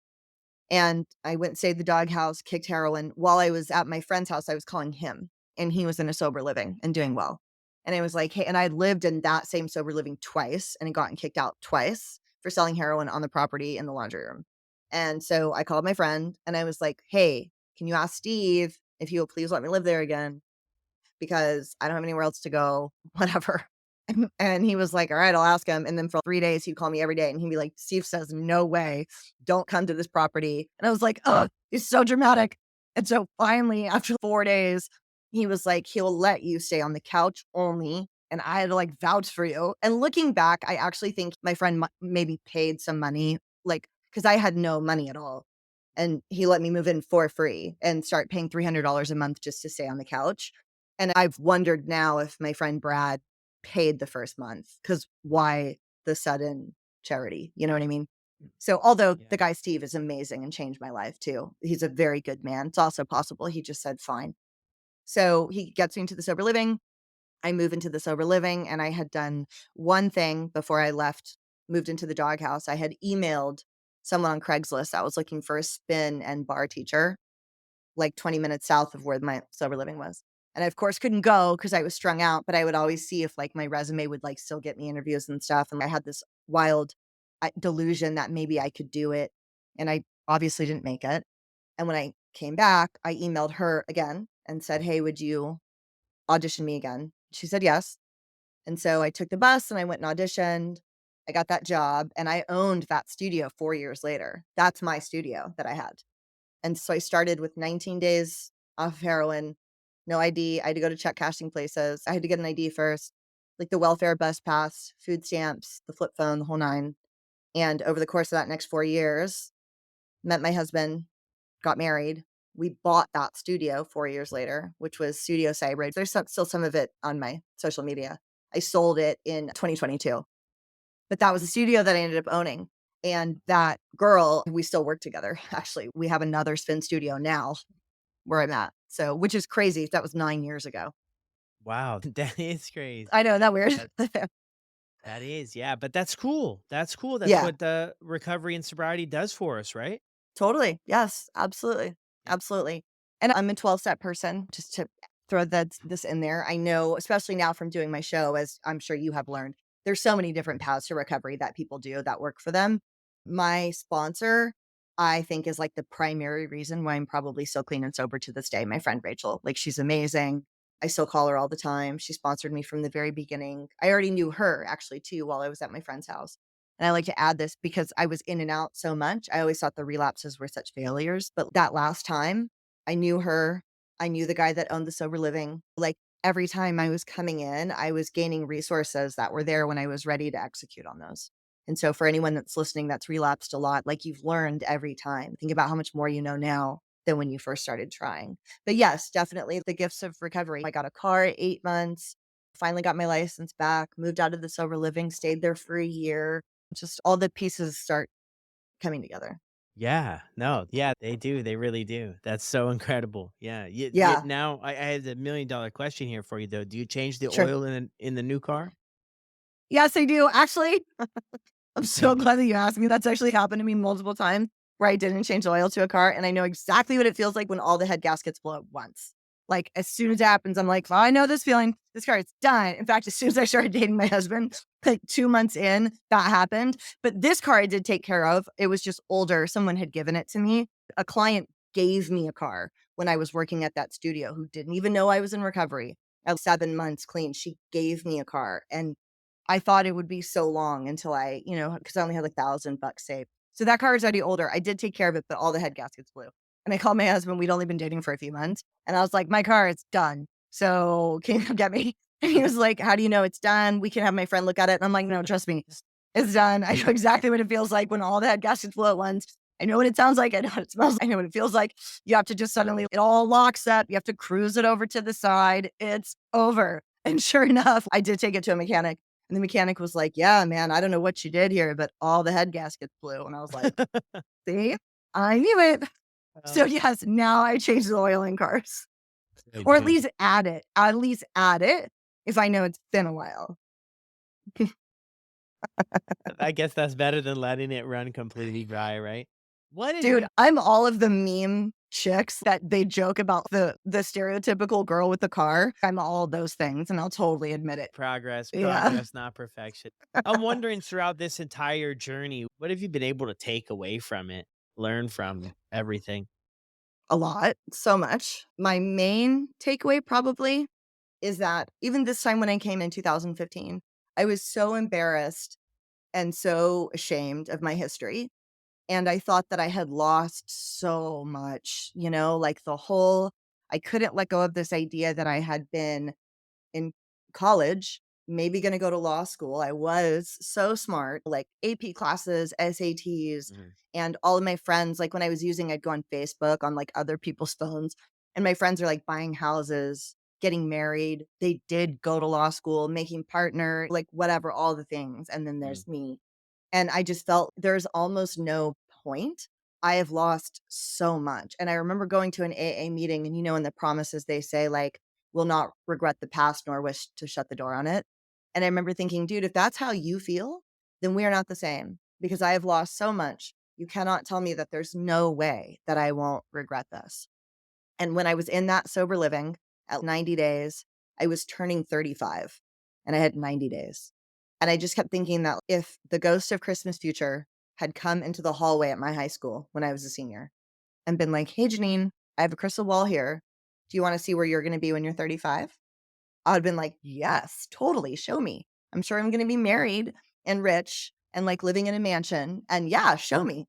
And I went and stayed at the doghouse, kicked heroin. While I was at my friend's house, I was calling him, and he was in a sober living and doing well. And I was like, "Hey," and I had lived in that same sober living twice and had gotten kicked out twice for selling heroin on the property in the laundry room. And so I called my friend and I was like, "Hey, can you ask Steve if he will please let me live there again? Because I don't have anywhere else to go, whatever." And he was like, "All right, I'll ask him." And then for 3 days, he'd call me every day and he'd be like, "Steve says, no way. Don't come to this property." And I was like, "Oh, he's so dramatic." And so finally, after 4 days, he was like, "He'll let you stay on the couch only." And I had to like vouch for you. And looking back, I actually think my friend maybe paid some money, like, because I had no money at all. And he let me move in for free and start paying $300 a month just to stay on the couch. And I've wondered now if my friend Brad paid the first month, because why the sudden charity? You know what I mean? So, although Yeah. the guy Steve is amazing and changed my life too, he's a very good man. It's also possible he just said, "Fine." So he gets me into the sober living. I move into the sober living, and I had done one thing before I left, moved into the doghouse. I had emailed someone on Craigslist that was looking for a spin and bar teacher, like 20 minutes south of where my sober living was. And I, of course, couldn't go because I was strung out, but I would always see if like my resume would like still get me interviews and stuff. And I had this wild delusion that maybe I could do it. And I obviously didn't make it. And when I came back, I emailed her again and said, "Hey, would you audition me again?" She said yes. And so I took the bus and I went and auditioned. I got that job and I owned that studio 4 years later. That's my studio that I had. And so I started with 19 days off of heroin, no ID. I had to go to check cashing places. I had to get an ID first, like the welfare bus pass, food stamps, the flip phone, the whole nine. And over the course of that next 4 years, met my husband, got married. We bought that studio 4 years later, which was Studio Cybrid. There's still some of it on my social media. I sold it in 2022, but that was a studio that I ended up owning. And that girl, we still work together. Actually, we have another spin studio now where I'm at. So, which is crazy. That was 9 years ago. Wow, that is crazy. I know, isn't that weird? That that is, yeah, but that's cool. That's cool. That's Yeah. what the recovery and sobriety does for us, right? Totally. Yes, absolutely. Yeah. Absolutely. And I'm a 12-step person, just to throw this in there. I know, especially now from doing my show, as I'm sure you have learned, there's so many different paths to recovery that people do that work for them. My sponsor, I think, is like the primary reason why I'm probably still clean and sober to this day. My friend Rachel, like, she's amazing. I still call her all the time. She sponsored me from the very beginning. I already knew her actually too while I was at my friend's house. And I like to add this because I was in and out so much. I always thought the relapses were such failures. But that last time, I knew her. I knew the guy that owned the sober living. Like, every time I was coming in, I was gaining resources that were there when I was ready to execute on those. And so, for anyone that's listening that's relapsed a lot, like, you've learned every time. Think about how much more you know now than when you first started trying. But yes, definitely the gifts of recovery. I got a car at 8 months, finally got my license back, moved out of the sober living, stayed there for a year. Just all the pieces start coming together. Yeah, no, yeah, they do, they really do. That's so incredible. Yeah, Yeah, now I have a $1,000,000 question here for you, though. Do you change the sure. oil in the new car? Yes, I do. Actually, I'm so glad that you asked me. That's actually happened to me multiple times where I didn't change the oil to a car, and I know exactly what it feels like when all the head gaskets blow at once. Like, as soon as it happens, I'm like, "Well, I know this feeling. This car is done." In fact, as soon as I started dating my husband, like 2 months in, that happened. But this car I did take care of. It was just older. Someone had given it to me. A client gave me a car when I was working at that studio who didn't even know I was in recovery. At 7 months clean, she gave me a car, and I thought it would be so long until because I only had like $1,000 saved. So that car is already older. I did take care of it, but all the head gaskets blew. And I called my husband. We'd only been dating for a few months. And I was like, my car is done. So can you come get me? And he was like, how do you know it's done? We can have my friend look at it. And I'm like, no, trust me, it's done. I know exactly what it feels like when all the head gaskets blow at once. I know what it sounds like. I know what it smells like. I know what it feels like. You have to just suddenly, it all locks up. You have to cruise it over to the side. It's over. And sure enough, I did take it to a mechanic. And the mechanic was like, "Yeah, man, I don't know what you did here, but all the head gaskets blew." And I was like, "See? I knew it." So, Oh, yes, now I change the oil in cars, good, or at good. least add it. At least add it if I know it's been a while. I guess that's better than letting it run completely dry, right? What is Dude, I'm all of the meme chicks that they joke about the stereotypical girl with the car. I'm all those things, and I'll totally admit it. progress, Yeah, progress, not perfection. I'm wondering throughout this entire journey, what have you been able to take away from it, learn from everything? a lot, so much. My main takeaway probably is that even this time when I came in 2015, I was so embarrassed and so ashamed of my history. And I thought that I had lost so much, like I couldn't let go of this idea that I had been in college, maybe gonna go to law school. I was so smart, like AP classes, SATs, Mhm, and all of my friends, like when I was using, I'd go on Facebook on like other people's phones, and my friends are like buying houses, getting married. They did go to law school, making partner, like whatever, all the things. And then mm. there's me. And I just felt there's almost no point. I have lost so much. And I remember going to an AA meeting, and in the promises they say, like, will not regret the past nor wish to shut the door on it. And I remember thinking, dude, if that's how you feel, then we are not the same because I have lost so much. You cannot tell me that there's no way that I won't regret this. And when I was in that sober living at 90 days, I was turning 35 and I had 90 days. And I just kept thinking that if the ghost of Christmas future had come into the hallway at my high school when I was a senior and been like, hey, Jeannine, I have a crystal ball here. Do you want to see where you're going to be when you're 35? I would have been like, yes, totally. Show me. I'm sure I'm going to be married and rich and like living in a mansion. And yeah, show me.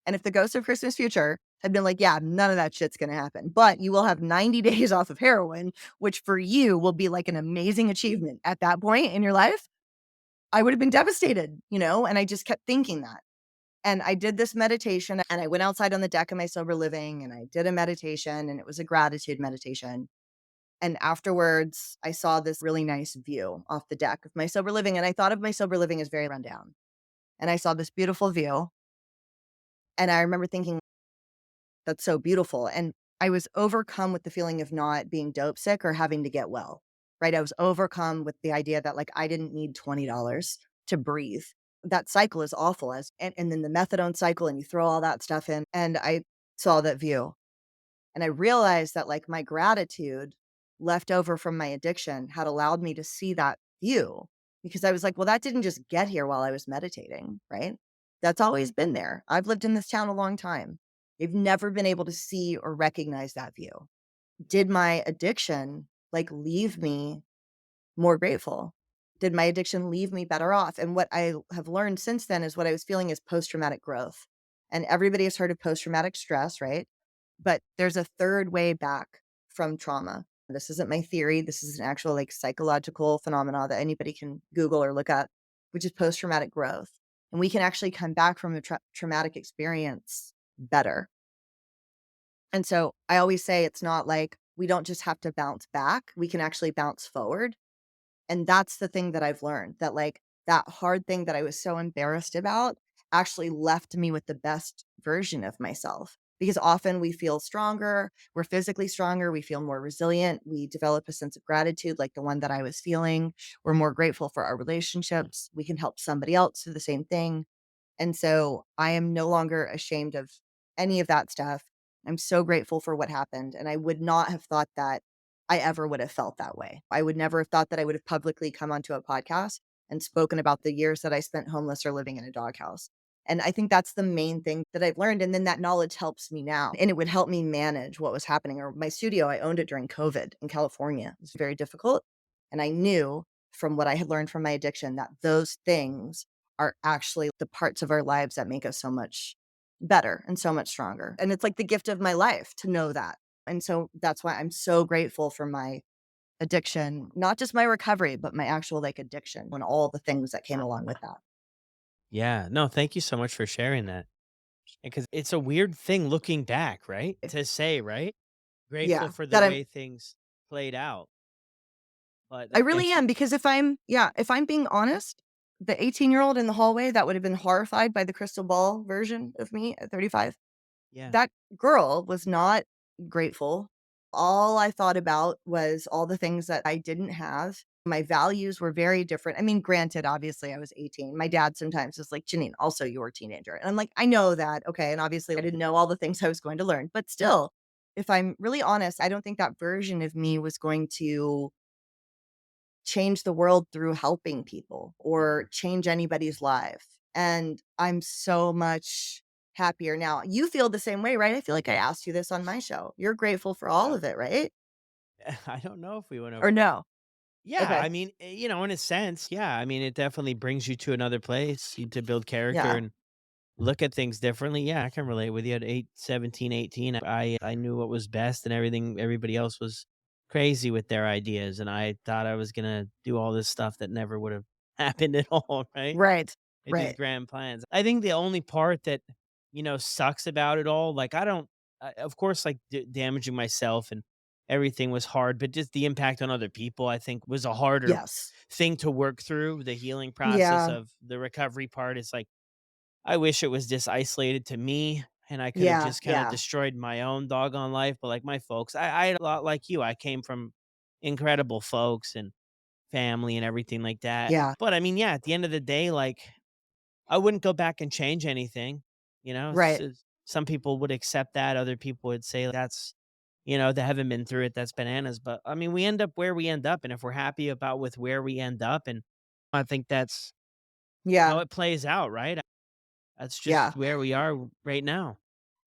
And if the ghost of Christmas future had been like, yeah, none of that shit's going to happen, but you will have 90 days off of heroin, which for you will be like an amazing achievement at that point in your life, I would have been devastated. And I just kept thinking that. And I did this meditation and I went outside on the deck of my sober living and I did a meditation and it was a gratitude meditation. And afterwards, I saw this really nice view off the deck of my sober living. And I thought of my sober living as very rundown. And I saw this beautiful view. And I remember thinking, that's so beautiful. And I was overcome with the feeling of not being dope sick or having to get well, right? I was overcome with the idea that like I didn't need $20 to breathe. That cycle is awful and then the methadone cycle and you throw all that stuff in. And I saw that view and I realized that like my gratitude left over from my addiction had allowed me to see that view because I was like, well, that didn't just get here while I was meditating, right? That's always been there. I've lived in this town a long time. They've never been able to see or recognize that view. Did my addiction like leave me more grateful? Did my addiction leave me better off? And what I have learned since then is what I was feeling is post traumatic growth. And everybody has heard of post traumatic stress, right? But there's a third way back from trauma. This isn't my theory. This is an actual like psychological phenomena that anybody can Google or look at, which is post traumatic growth. And we can actually come back from a traumatic experience better. And so I always say it's not like we don't just have to bounce back, we can actually bounce forward. And that's the thing that I've learned, that, like, that hard thing that I was so embarrassed about actually left me with the best version of myself. Because often we feel stronger, we're physically stronger, we feel more resilient, we develop a sense of gratitude like the one that I was feeling. We're more grateful for our relationships, we can help somebody else do the same thing. And so I am no longer ashamed of any of that stuff. I'm so grateful for what happened. And I would not have thought that I ever would have felt that way. I would never have thought that I would have publicly come onto a podcast and spoken about the years that I spent homeless or living in a doghouse. And I think that's the main thing that I've learned. And then that knowledge helps me now. And it would help me manage what was happening. Or my studio, I owned it during COVID in California. It was very difficult. And I knew from what I had learned from my addiction that those things are actually the parts of our lives that make us so much better and so much stronger. And it's like the gift of my life to know that. And so that's why I'm so grateful for my addiction, not just my recovery, but my actual like addiction and all the things that came along with that. Yeah. No, thank you so much for sharing that. Because it's a weird thing looking back, right? To say, right? Grateful Yeah, for the that I'm way things played out. But I that really makes you am because if I'm being honest, the 18-year-old in the hallway that would have been horrified by the crystal ball version of me at 35, yeah. that girl was not grateful. All I thought about was all the things that I didn't have. My values were very different. I mean, granted, obviously, I was 18. My dad sometimes is like, Jeannine, also you're a teenager. And I'm like, I know that. Okay. And obviously, I didn't know all the things I was going to learn. But still, if I'm really honest, I don't think that version of me was going to change the world through helping people or change anybody's life. And I'm so much happier now. You feel the same way, right? I feel like I asked you this on my show. You're grateful for all Uh, of it, right? I don't know if we went over. Or no? Yeah, Okay. I mean, in a sense, yeah. I mean, it definitely brings you to another place to build character Yeah. and look at things differently. Yeah, I can relate with you at 18. I knew what was best and everybody else was crazy with their ideas and I thought I was going to do all this stuff that never would have happened at all, right? Right. These Right. grand plans. I think the only part that, sucks about it all, like I don't of course like damaging myself and everything was hard, but just the impact on other people I think was a harder Yes. thing to work through. The healing process Yeah. of the recovery part is like I wish it was just isolated to me and I could have Yeah. just kind of Yeah. destroyed my own doggone life. But like my folks, I a lot like you. I came from incredible folks and family and everything like that. Yeah. But I mean, yeah, at the end of the day, like I wouldn't go back and change anything. Right. Some people would accept that. Other people would say that's, they haven't been through it. That's bananas. But I mean, we end up where we end up. And if we're happy about with where we end up, and I think that's how Yeah. it plays out, right? That's Yeah. just where we are right now.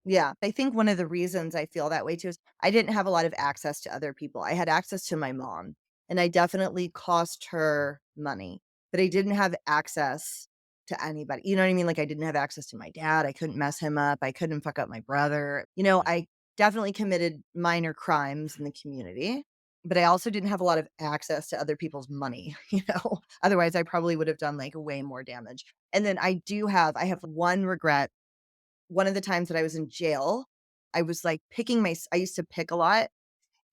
Yeah, I think one of the reasons I feel that way too is I didn't have a lot of access to other people. I had access to my mom, and I definitely cost her money, but I didn't have access to anybody. You know what I mean? Like I didn't have access to my dad. I couldn't mess him up. I couldn't fuck up my brother. I definitely committed minor crimes in the community, but I also didn't have a lot of access to other people's money, Otherwise I probably would have done like way more damage. And then I have one regret. One of the times that I was in jail, I was, like, I used to pick a lot,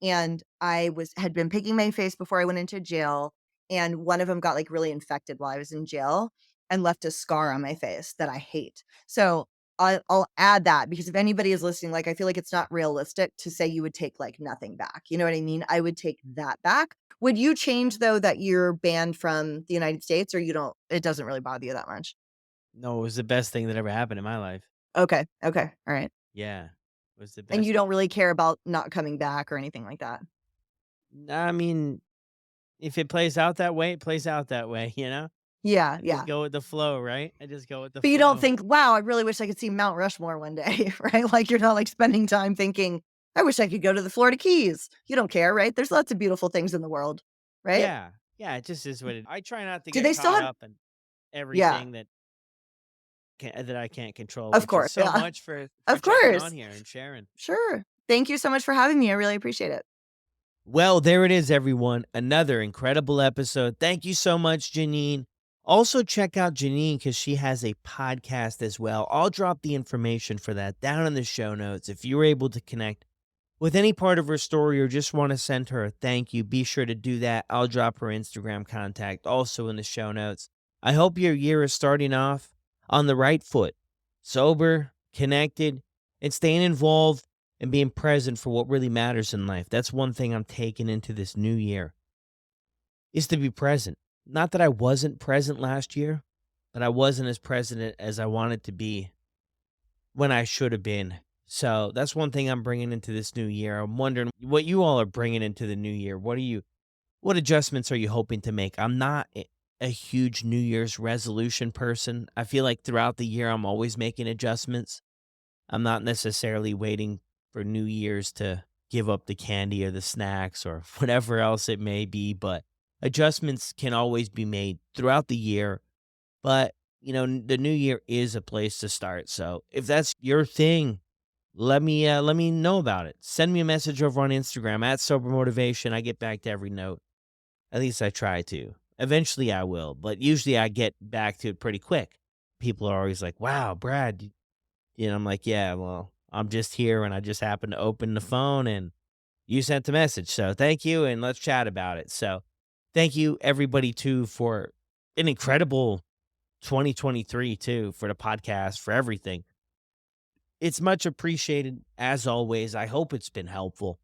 and had been picking my face before I went into jail, and one of them got, like, really infected while I was in jail and left a scar on my face that I hate. So, I'll add that because if anybody is listening, like, I feel like it's not realistic to say you would take, like, nothing back, you know what I mean? I would take that back. Would you change, though, that you're banned from the United States, or you don't it doesn't really bother you that much? No, it was the best thing that ever happened in my life. Okay, okay, alright. Yeah, it was the And best. you don't really care about not coming back or anything like that? I mean, if it plays out that way, it plays out that way, you know? Yeah, I just yeah. go with the flow, right? I just go with the But you don't flow. think, "Wow, I really wish I could see Mount Rushmore one day," right? Like, you're not, like, spending time thinking, "I wish I could go to the Florida Keys." You don't care, right? There's lots of beautiful things in the world, right? Yeah. Yeah, it just is what it I try not to Do get they still caught have up in Yeah, everything that I can't control, of which is course, so yeah. much for Of jumping on course. here and sharing. Sure. Thank you so much for having me, I really appreciate it. Well, there it is, everyone. Another incredible episode. Thank you so much, Janine. Also, check out Jeannine because she has a podcast as well. I'll drop the information for that down in the show notes. If you were able to connect with any part of her story or just want to send her a thank you, be sure to do that. I'll drop her Instagram contact also in the show notes. I hope your year is starting off on the right foot, sober, connected, and staying involved and being present for what really matters in life. That's one thing I'm taking into this new year is to be present. Not that I wasn't present last year, but I wasn't as present as I wanted to be when I should have been. So that's one thing I'm bringing into this new year. I'm wondering what you all are bringing into the new year. What adjustments are you hoping to make? I'm not a huge New Year's resolution person. I feel like throughout the year, I'm always making adjustments. I'm not necessarily waiting for New Year's to give up the candy or the snacks or whatever else it may be, but adjustments can always be made throughout the year. But, the new year is a place to start. So if that's your thing, let me know about it. Send me a message over on Instagram at Sober Motivation. I get back to every note. At least I try to. Eventually I will, but usually I get back to it pretty quick. People are always like, "Wow, Brad," I'm like, "Yeah, well, I'm just here and I just happened to open the phone and you sent the message. So thank you and let's chat about it." So thank you everybody too for an incredible 2023 too, for the podcast, for everything. It's much appreciated as always. I hope it's been helpful.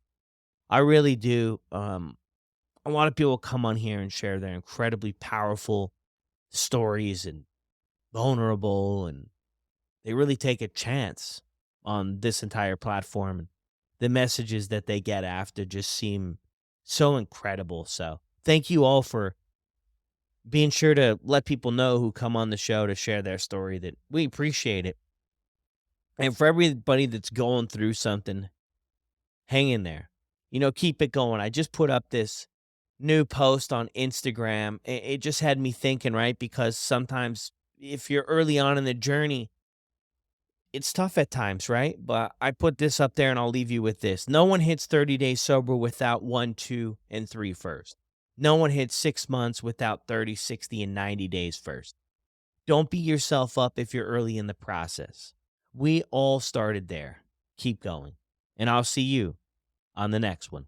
I really do. A lot of people come on here and share their incredibly powerful stories and vulnerable, and they really take a chance on this entire platform. And the messages that they get after just seem so incredible. So thank you all for being sure to let people know who come on the show to share their story, that we appreciate it. And for everybody that's going through something, hang in there. Keep it going. I just put up this new post on Instagram. It just had me thinking, right? Because sometimes if you're early on in the journey, it's tough at times, right? But I put this up there and I'll leave you with this. No one hits 30 days sober without 1, 2, and 3 first. No one hits 6 months without 30, 60, and 90 days first. Don't beat yourself up if you're early in the process. We all started there. Keep going. And I'll see you on the next one.